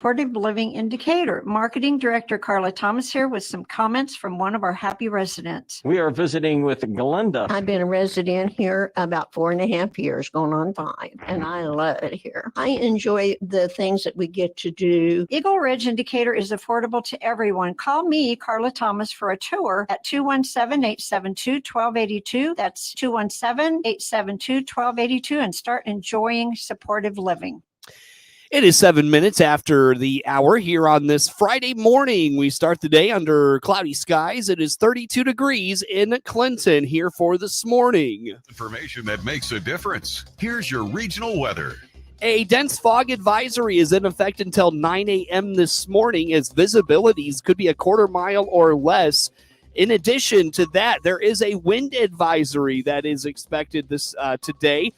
Supportive Living Indicator. Marketing Director Carla Thomas here with some comments from one of our happy residents. We are visiting with Glenda. I've been a resident here about 4.5 years, going on 5, and I love it here. I enjoy the things that we get to do. Eagle Ridge Indicator is affordable to everyone. Call me, Carla Thomas, for a tour at 217-872-1282. That's 217-872-1282, and start enjoying supportive living. It is 7 minutes after the hour here on this Friday morning. We start the day under cloudy skies. It is 32 degrees in Clinton here for this morning. Information that makes a difference. Here's your regional weather. A dense fog advisory is in effect until 9 a.m. this morning, as visibilities could be a quarter mile or less. In addition to that, there is a wind advisory that is expected this today.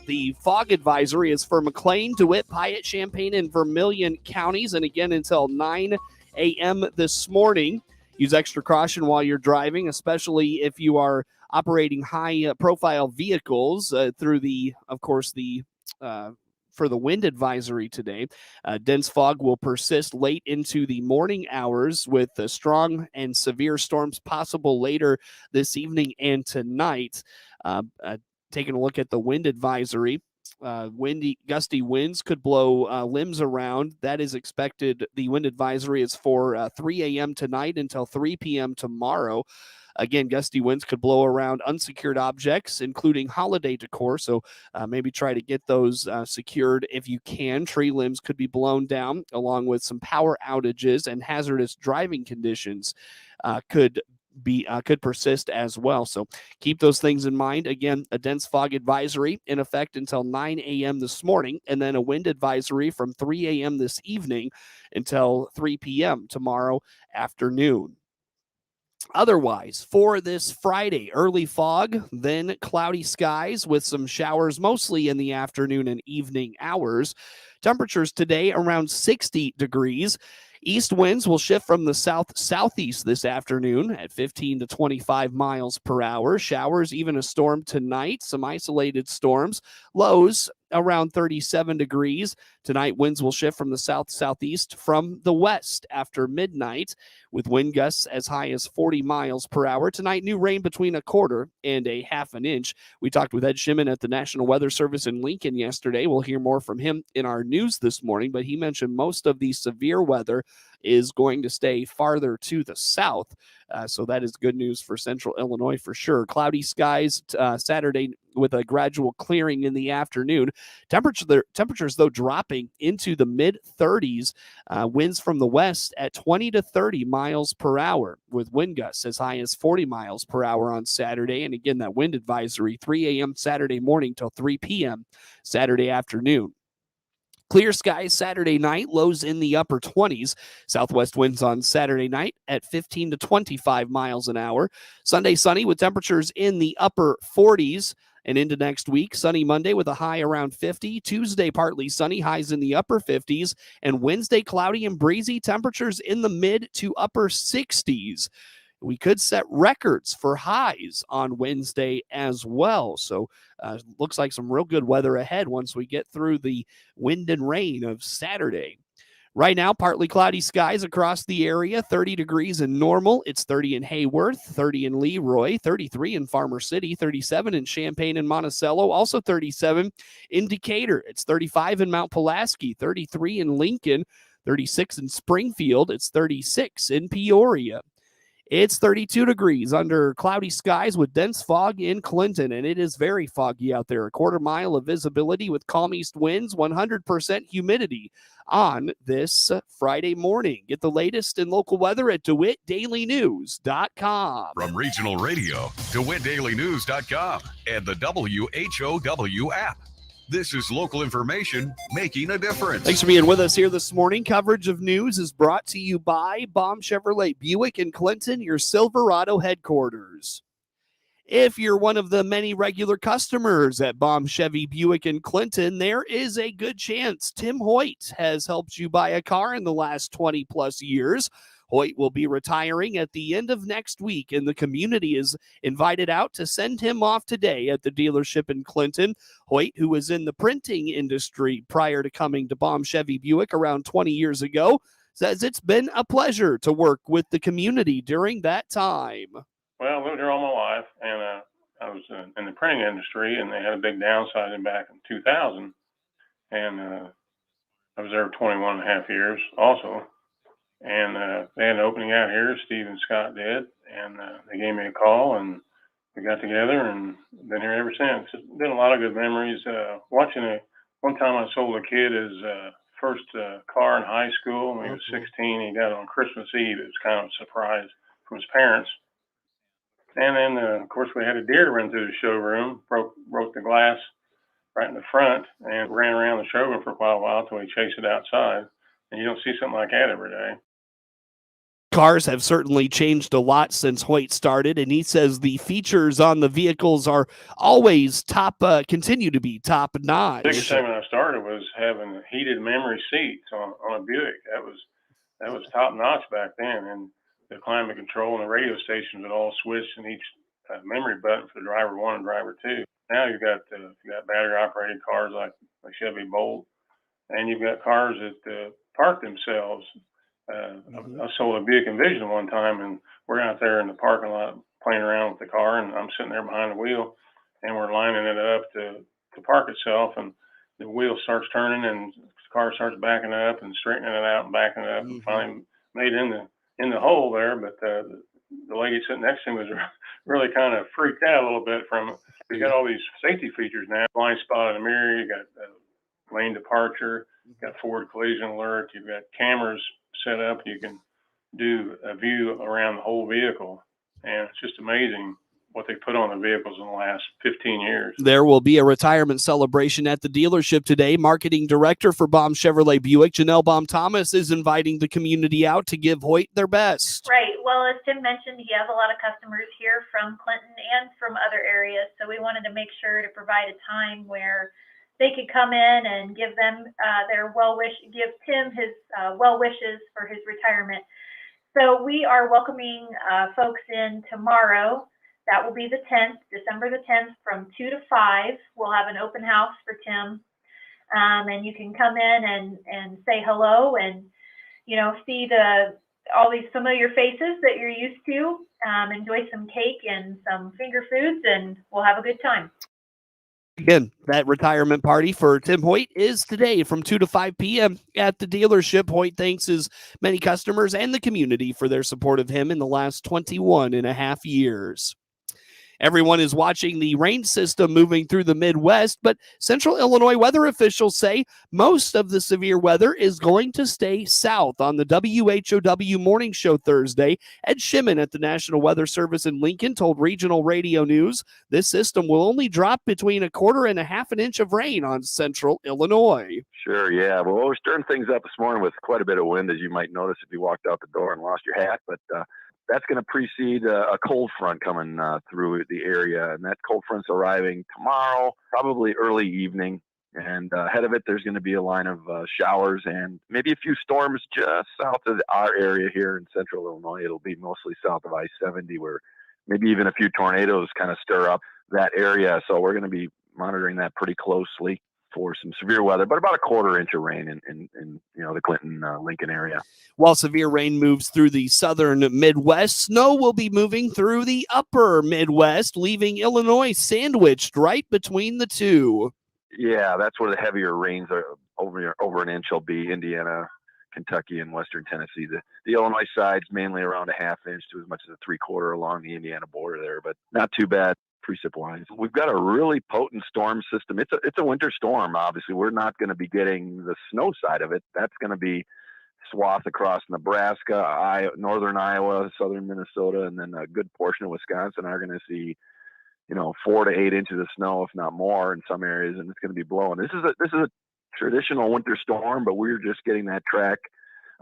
The fog advisory is for McLean, DeWitt, Piatt, Champaign, and Vermilion counties, and again until 9 a.m. this morning. Use extra caution while you're driving, especially if you are operating high-profile vehicles through for the wind advisory today. Dense fog will persist late into the morning hours with strong and severe storms possible later this evening and tonight. Taking a look at the wind advisory, windy, gusty winds could blow limbs around. That is expected. The wind advisory is for 3 a.m. tonight until 3 p.m. tomorrow. Again, gusty winds could blow around unsecured objects, including holiday decor. So maybe try to get those secured if you can. Tree limbs could be blown down, along with some power outages, and hazardous driving conditions could persist as well. So keep those things in mind. Again, a dense fog advisory in effect until 9 a.m. this morning, and then a wind advisory from 3 a.m. this evening until 3 p.m. tomorrow afternoon. Otherwise, for this Friday, early fog, then cloudy skies with some showers mostly in the afternoon and evening hours. Temperatures today around 60 degrees. East winds will shift from the south-southeast this afternoon at 15 to 25 miles per hour. Showers, even a storm tonight, some isolated storms. Lows around 37 degrees. Tonight, winds will shift from the south-southeast from the west after midnight, with wind gusts as high as 40 miles per hour. Tonight, new rain between a quarter and a half an inch. We talked with Ed Shimon at the National Weather Service in Lincoln yesterday. We'll hear more from him in our news this morning, but he mentioned most of the severe weather is going to stay farther to the south. So that is good news for central Illinois for sure. Cloudy skies Saturday with a gradual clearing in the afternoon. Temperatures, though, dropping into the mid-30s. Winds from the west at 20 to 30 miles per hour, with wind gusts as high as 40 miles per hour on Saturday. And again, that wind advisory, 3 a.m. Saturday morning till 3 p.m. Saturday afternoon. Clear skies Saturday night, lows in the upper 20s. Southwest winds on Saturday night at 15 to 25 miles an hour. Sunday sunny with temperatures in the upper 40s. And into next week, sunny Monday with a high around 50. Tuesday, partly sunny, highs in the upper 50s. And Wednesday, cloudy and breezy, temperatures in the mid to upper 60s. We could set records for highs on Wednesday as well. So looks like some real good weather ahead once we get through the wind and rain of Saturday. Right now, partly cloudy skies across the area, 30 degrees in Normal. It's 30 in Hayworth, 30 in Leroy, 33 in Farmer City, 37 in Champaign and Monticello, also 37 in Decatur. It's 35 in Mount Pulaski, 33 in Lincoln, 36 in Springfield. It's 36 in Peoria. It's 32 degrees under cloudy skies with dense fog in Clinton, and it is very foggy out there. A quarter mile of visibility with calm east winds, 100% humidity on this Friday morning. Get the latest in local weather at DeWittDailyNews.com. From regional radio, DeWittDailyNews.com, and the WHOW app. This is local information making a difference. Thanks for being with us here this morning. Coverage of news is brought to you by Baum Chevrolet Buick in Clinton, your Silverado headquarters. If you're one of the many regular customers at Baum Chevy Buick in Clinton, there is a good chance Tim Hoyt has helped you buy a car in the last 20 plus years. Hoyt will be retiring at the end of next week, and the community is invited out to send him off today at the dealership in Clinton. Hoyt, who was in the printing industry prior to coming to Baum Chevy Buick around 20 years ago, says it's been a pleasure to work with the community during that time. Well, I lived here all my life, and I was in the printing industry, and they had a big downsizing back in 2000, and I was there 21 and a half years also. And they had an opening out here, Steve and Scott did, and they gave me a call, and we got together and been here ever since. It's been a lot of good memories. One time I sold a kid his first car in high school when he was 16. He got it on Christmas Eve. It was kind of a surprise from his parents. And then, of course, we had a deer run through the showroom, broke the glass right in the front, and ran around the showroom for quite a while until we chased it outside. And you don't see something like that every day. Cars have certainly changed a lot since Hoyt started, and he says the features on the vehicles are always continue to be top notch. The biggest thing when I started was having heated memory seats on a Buick. That was top notch back then, and the climate control and the radio stations would all switch in each memory button for driver 1 and driver 2. Now you've got battery operated cars like Chevy Bolt, and you've got cars that park themselves. I sold a Buick Envision one time, and we're out there in the parking lot playing around with the car, and I'm sitting there behind the wheel, and we're lining it up to park itself, and the wheel starts turning, and the car starts backing up and straightening it out and backing it up, and finally made in the hole there. But the lady sitting next to me was really kind of freaked out a little bit from it. You got all these safety features now: blind spot in the mirror, you got lane departure, you got forward collision alert, you've got cameras set up. You can do a view around the whole vehicle, and it's just amazing what they put on the vehicles in the last 15 years. There will be a retirement celebration at the dealership today. Marketing Director for Baum Chevrolet Buick, Janelle Baum Thomas, is inviting the community out to give Hoyt their best. Right. Well, as Tim mentioned, he has a lot of customers here from Clinton and from other areas, so we wanted to make sure to provide a time where they could come in and give them give Tim his well wishes for his retirement. So we are welcoming folks in tomorrow. That will be the 10th, December the 10th, from 2 to 5. We'll have an open house for Tim, and you can come in and say hello and see all these familiar faces that you're used to. Enjoy some cake and some finger foods, and we'll have a good time. Again, that retirement party for Tim Hoyt is today from 2 to 5 p.m. at the dealership. Hoyt thanks his many customers and the community for their support of him in the last 21 and a half years. Everyone is watching the rain system moving through the Midwest, but Central Illinois weather officials say most of the severe weather is going to stay south. On the WHOW morning show Thursday, Ed Shimon at the National Weather Service in Lincoln told Regional Radio News this system will only drop between 1/4 and 1/2 inch of rain on Central Illinois. Sure, yeah. Well, we're stirring things up this morning with quite a bit of wind, as you might notice if you walked out the door and lost your hat, but that's going to precede a cold front coming through the area, and that cold front's arriving tomorrow, probably early evening. And ahead of it, there's going to be a line of showers and maybe a few storms just south of our area here in Central Illinois. It'll be mostly south of I-70, where maybe even a few tornadoes kind of stir up that area. So we're going to be monitoring that pretty closely for some severe weather, but about 1/4 inch of rain in the Clinton, Lincoln area. While severe rain moves through the southern Midwest, snow will be moving through the upper Midwest, leaving Illinois sandwiched right between the two. Yeah, that's where the heavier rains are. Over an inch will be Indiana, Kentucky, and western Tennessee. The Illinois side's mainly around 1/2 inch to as much as 3/4 along the Indiana border there, but not too bad. Precip lines. We've got a really potent storm system. It's a winter storm. Obviously, we're not going to be getting the snow side of it. That's going to be swath across Nebraska, northern Iowa, southern Minnesota, and then a good portion of Wisconsin are going to see, 4 to 8 inches of snow, if not more, in some areas, and it's going to be blowing. This is a traditional winter storm, but we're just getting that track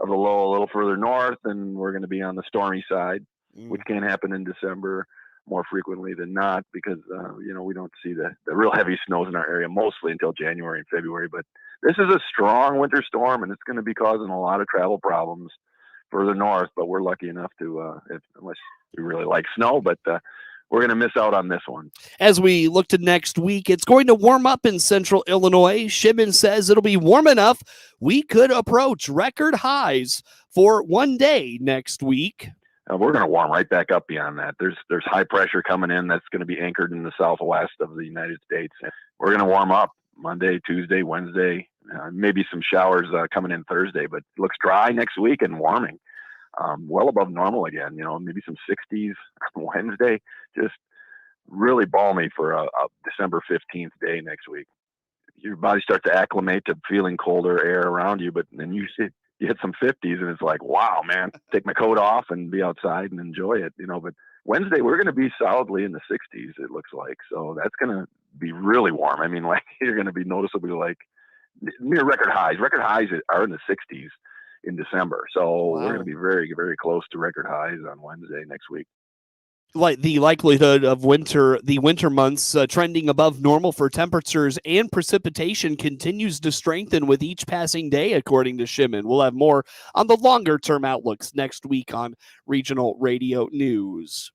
of the low a little further north, and we're going to be on the stormy side, which can happen in December more frequently than not, because we don't see the real heavy snows in our area mostly until January and February. But this is a strong winter storm, and it's going to be causing a lot of travel problems further north, but we're lucky enough to, unless we really like snow, but we're going to miss out on this one. As we look to next week, it's going to warm up in central Illinois. Shipman says it'll be warm enough we could approach record highs for one day next week. We're going to warm right back up beyond that. There's high pressure coming in that's going to be anchored in the southwest of the United States. We're going to warm up Monday, Tuesday, Wednesday, maybe some showers coming in Thursday, but it looks dry next week and warming. Well above normal again, maybe some 60s on Wednesday, just really balmy for a December 15th day next week. Your body starts to acclimate to feeling colder air around you, but then you hit some 50s and it's like, wow, man, take my coat off and be outside and enjoy it, but Wednesday we're going to be solidly in the 60s, it looks like. So that's going to be really warm. I mean, like you're going to be noticeably like near record highs. Record highs are in the 60s in December. So we're going to be very, very close to record highs on Wednesday next week. Like the likelihood of the winter months trending above normal for temperatures and precipitation continues to strengthen with each passing day, according to Shipman. We'll have more on the longer term outlooks next week on Regional Radio News.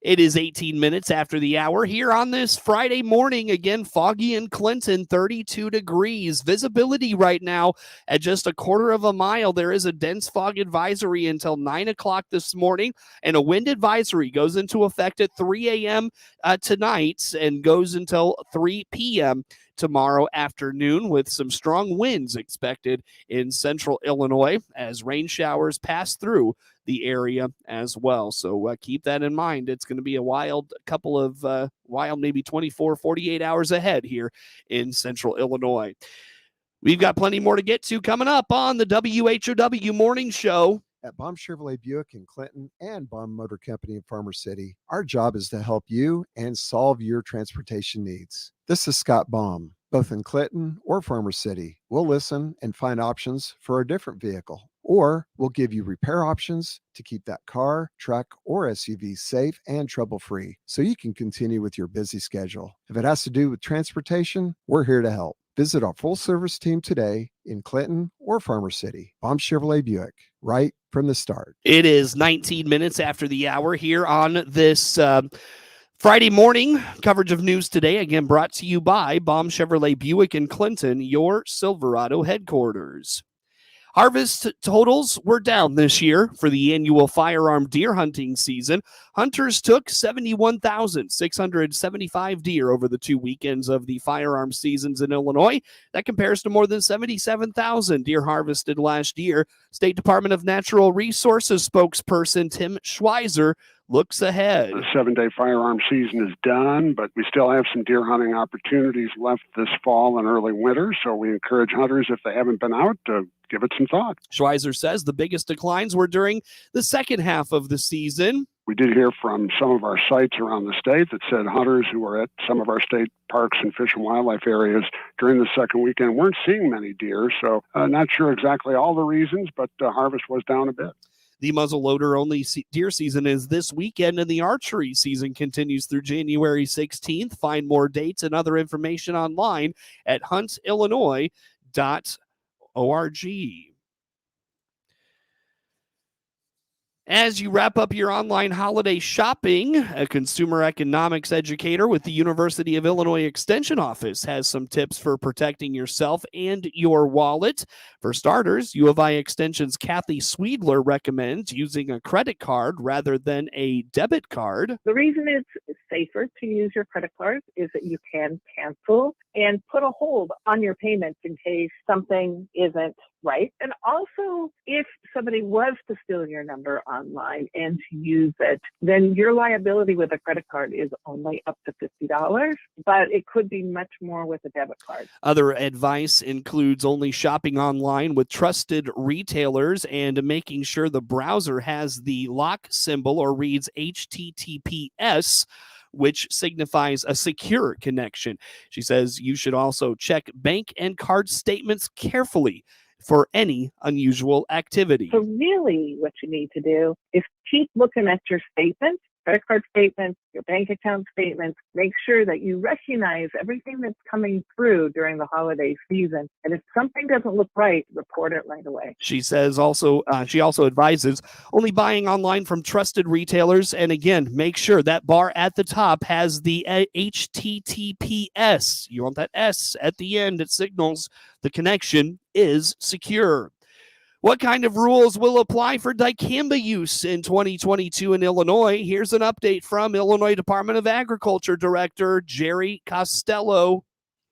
It is 18 minutes after the hour here on this Friday morning. Again, foggy in Clinton, 32 degrees. Visibility right now at just a quarter of a mile. There is a dense fog advisory until 9 o'clock this morning, and a wind advisory goes into effect at 3 a.m. Tonight and goes until 3 p.m. tomorrow afternoon, with some strong winds expected in central Illinois as rain showers pass through the area as well. So keep that in mind. It's going to be a wild couple of maybe 24, 48 hours ahead here in central Illinois. We've got plenty more to get to coming up on the WHOW Morning Show. At Baum Chevrolet Buick in Clinton and Baum Motor Company in Farmer City, our job is to help you and solve your transportation needs. This is Scott Baum. Both in Clinton or Farmer City, we'll listen and find options for a different vehicle, or we'll give you repair options to keep that car, truck, or SUV safe and trouble-free so you can continue with your busy schedule. If it has to do with transportation, we're here to help. Visit our full-service team today in Clinton or Farmer City. Baum Chevrolet Buick, right from the start. It is 19 minutes after the hour here on this Friday morning. Coverage of news today, again, brought to you by Baum Chevrolet Buick in Clinton, your Silverado headquarters. Harvest totals were down this year for the annual firearm deer hunting season. Hunters took 71,675 deer over the 2 weekends of the firearm seasons in Illinois. That compares to more than 77,000 deer harvested last year. State Department of Natural Resources spokesperson Tim Schweizer looks ahead. The 7-day firearm season is done, but we still have some deer hunting opportunities left this fall and early winter, so we encourage hunters, if they haven't been out, to give it some thought. Schweizer says the biggest declines were during the second half of the season. We did hear from some of our sites around the state that said hunters who were at some of our state parks and fish and wildlife areas during the second weekend weren't seeing many deer, so not sure exactly all the reasons, but harvest was down a bit. The muzzleloader only deer season is this weekend, and the archery season continues through January 16th. Find more dates and other information online at huntillinois.org. As you wrap up your online holiday shopping, a consumer economics educator with the University of Illinois Extension Office has some tips for protecting yourself and your wallet. For starters, U of I Extension's Kathy Sweedler recommends using a credit card rather than a debit card. The reason it's safer to use your credit card is that you can cancel and put a hold on your payments in case something isn't right. And also, if somebody was to steal your number online and to use it, then your liability with a credit card is only up to $50, but it could be much more with a debit card. Other advice includes only shopping online with trusted retailers and making sure the browser has the lock symbol or reads HTTPS, which signifies a secure connection. She says you should also check bank and card statements carefully for any unusual activity. So really what you need to do is keep looking at your statements credit card statements, your bank account statements. Make sure that you recognize everything that's coming through during the holiday season. And if something doesn't look right, report it right away. She says she also advises only buying online from trusted retailers. And again, make sure that bar at the top has the HTTPS. You want that S at the end. It signals the connection is secure. What kind of rules will apply for dicamba use in 2022 in Illinois? Here's an update from Illinois Department of Agriculture Director Jerry Costello.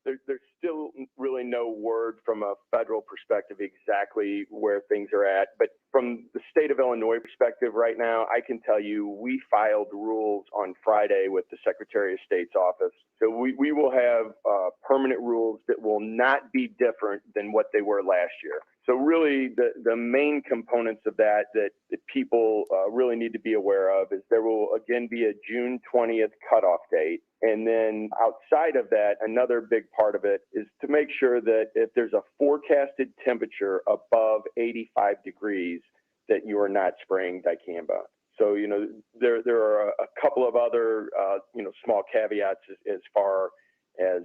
There's still really no word from a federal perspective exactly where things are at. But from the state of Illinois perspective right now, I can tell you we filed rules on Friday with the Secretary of State's office. So we will have permanent rules that will not be different than what they were last year. So really the main components of that people really need to be aware of is there will again be a June 20th cutoff date. And then outside of that, another big part of it is to make sure that if there's a forecasted temperature above 85 degrees, that you are not spraying dicamba. So, there are a couple of other, small caveats as far as,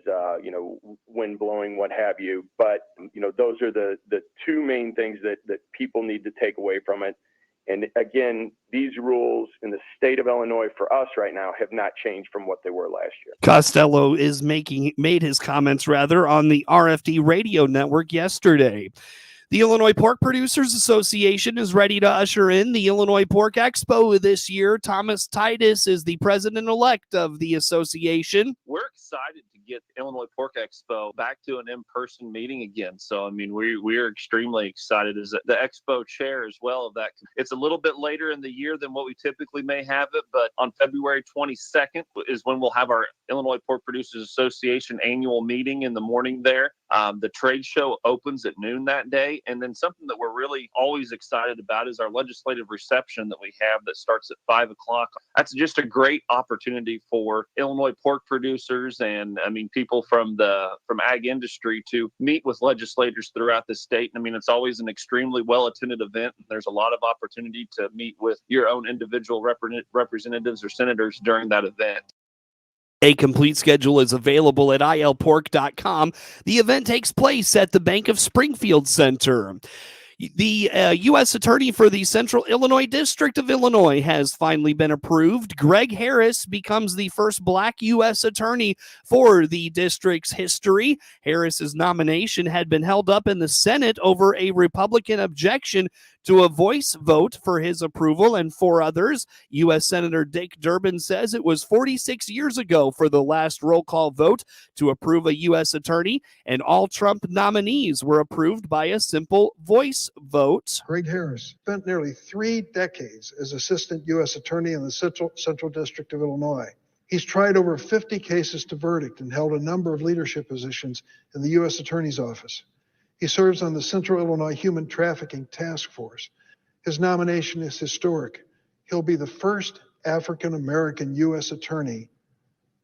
wind blowing, what have you. But, those are the two main things that people need to take away from it. And again, these rules in the state of Illinois for us right now have not changed from what they were last year. Costello made his comments on the RFD radio network yesterday. The Illinois Pork Producers Association is ready to usher in the Illinois Pork Expo this year. Thomas Titus is the president-elect of the association. We're excited to get the Illinois Pork Expo back to an in-person meeting again. So, we're extremely excited as the Expo chair as well of that. It's a little bit later in the year than what we typically may have it, but on February 22nd is when we'll have our Illinois Pork Producers Association annual meeting in the morning there. The trade show opens at noon that day. And then something that we're really always excited about is our legislative reception that we have that starts at 5 o'clock. That's just a great opportunity for Illinois pork producers and people from ag industry to meet with legislators throughout the state. And it's always an extremely well attended event. There's a lot of opportunity to meet with your own individual representatives or senators during that event. A complete schedule is available at ilpork.com. The event takes place at the Bank of Springfield Center. The U.S. Attorney for the Central Illinois District of Illinois has finally been approved. Greg Harris becomes the first Black U.S. Attorney for the district's history. Harris's nomination had been held up in the Senate over a Republican objection to a voice vote for his approval and 4 others. U.S. Senator Dick Durbin says it was 46 years ago for the last roll call vote to approve a U.S. attorney, and all Trump nominees were approved by a simple voice vote. Greg Harris spent nearly 3 decades as Assistant U.S. Attorney in the Central District of Illinois. He's tried over 50 cases to verdict and held a number of leadership positions in the U.S. Attorney's Office. He serves on the Central Illinois Human Trafficking Task Force. His nomination is historic. He'll be the first African-American U.S. Attorney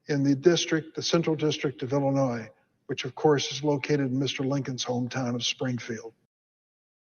in the Central District of Illinois, which of course is located in Mr. Lincoln's hometown of Springfield.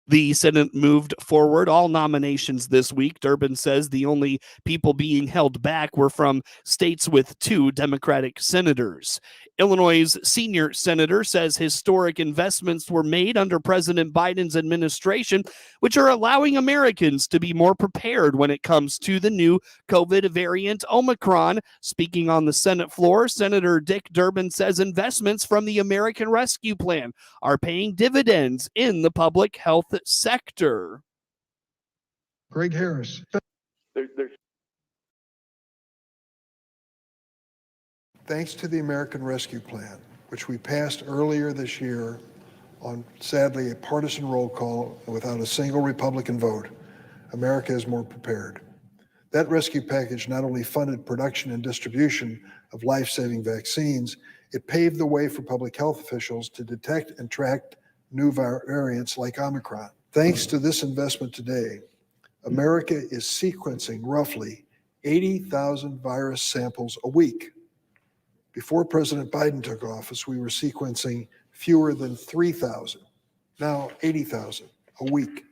The Senate moved forward all nominations this week. Durbin says the only people being held back were from states with 2 Democratic senators. Illinois' senior senator says historic investments were made under President Biden's administration, which are allowing Americans to be more prepared when it comes to the new COVID variant Omicron. Speaking on the Senate floor, Senator Dick Durbin says investments from the American Rescue Plan are paying dividends in the public health sector. Greg Harris. Thanks to the American Rescue Plan, which we passed earlier this year on, sadly, a partisan roll call without a single Republican vote, America is more prepared. That rescue package not only funded production and distribution of life-saving vaccines, it paved the way for public health officials to detect and track new variants like Omicron. Thanks to this investment today, America is sequencing roughly 80,000 virus samples a week. Before President Biden took office, we were sequencing fewer than 3,000, now 80,000 a week.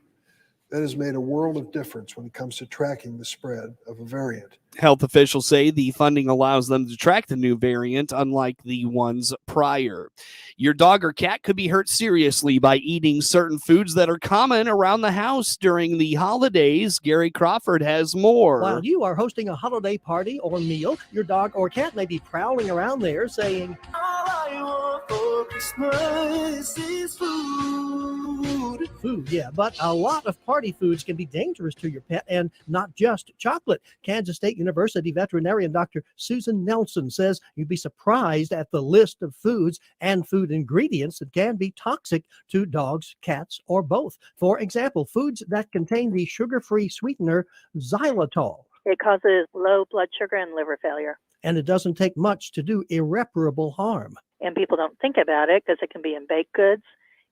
That has made a world of difference when it comes to tracking the spread of a variant. Health officials say the funding allows them to track the new variant, unlike the ones prior. Your dog or cat could be hurt seriously by eating certain foods that are common around the house during the holidays. Gary Crawford has more. While you are hosting a holiday party or meal, your dog or cat may be prowling around there saying, "All I want for Christmas is food." Food, yeah, but a lot of party foods can be dangerous to your pet, and not just chocolate. Kansas State University veterinarian Dr. Susan Nelson says you'd be surprised at the list of foods and food ingredients that can be toxic to dogs, cats, or both. For example, foods that contain the sugar-free sweetener xylitol. It causes low blood sugar and liver failure. And it doesn't take much to do irreparable harm. And people don't think about it because it can be in baked goods.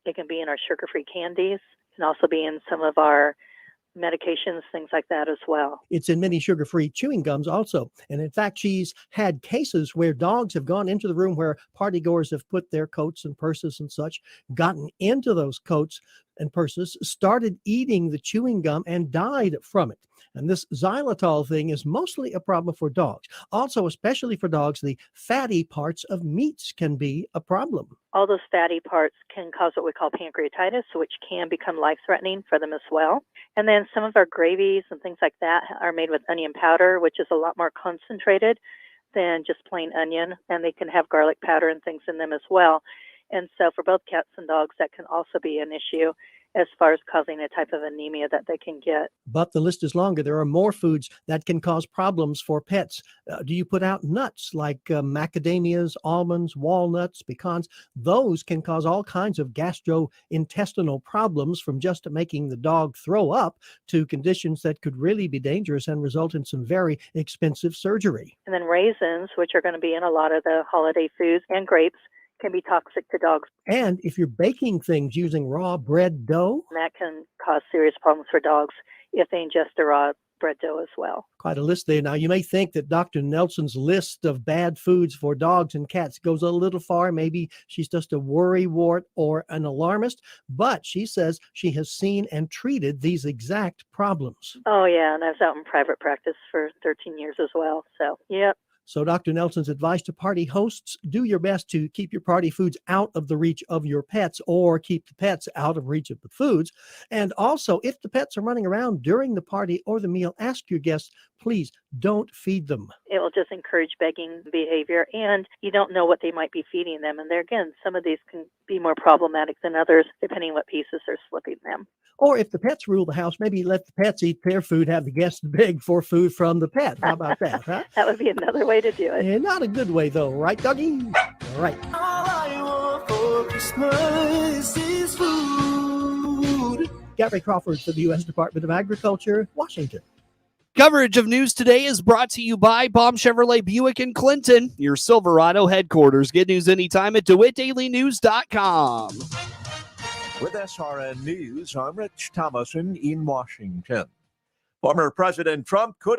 It can be in our sugar-free candies. It can also be in some of our medications, things like that as well. It's in many sugar-free chewing gums also. And in fact, she's had cases where dogs have gone into the room where partygoers have put their coats and purses and such, gotten into those coats and purses, started eating the chewing gum and died from it. And this xylitol thing is mostly a problem for dogs. Also, especially for dogs, the fatty parts of meats can be a problem. All those fatty parts can cause what we call pancreatitis, which can become life-threatening for them as well. And then some of our gravies and things like that are made with onion powder, which is a lot more concentrated than just plain onion. And they can have garlic powder and things in them as well. And so for both cats and dogs, that can also be an issue as far as causing a type of anemia that they can get. But the list is longer. There are more foods that can cause problems for pets. Do you put out nuts like macadamias, almonds, walnuts, pecans? Those can cause all kinds of gastrointestinal problems, from just making the dog throw up to conditions that could really be dangerous and result in some very expensive surgery. And then raisins, which are going to be in a lot of the holiday foods, and grapes, can be toxic to dogs. And if you're baking things using raw bread dough, that can cause serious problems for dogs if they ingest the raw bread dough as well. Quite a list there. Now, you may think that Dr. Nelson's list of bad foods for dogs and cats goes a little far. Maybe she's just a worrywart or an alarmist, but she says she has seen and treated these exact problems. Oh, yeah, and I was out in private practice for 13 years as well. So, yep. So Dr. Nelson's advice to party hosts: do your best to keep your party foods out of the reach of your pets, or keep the pets out of reach of the foods. And also, if the pets are running around during the party or the meal, ask your guests, please don't feed them. It will just encourage begging behavior, and you don't know what they might be feeding them. And there again, some of these can be more problematic than others, depending what pieces they're slipping them. Or if the pets rule the house, maybe let the pets eat their food, have the guests beg for food from the pet. How about that, huh? That would be another way to do it. And not a good way, though, right, Dougie? All right. All I want for Christmas is food. Gary Crawford for the U.S. Department of Agriculture, Washington. Coverage of news today is brought to you by Baum Chevrolet Buick in Clinton, your Silverado headquarters. Get news anytime at DeWittDailyNews.com. With SRN News, I'm Rich Thomason in Washington. Former President Trump could have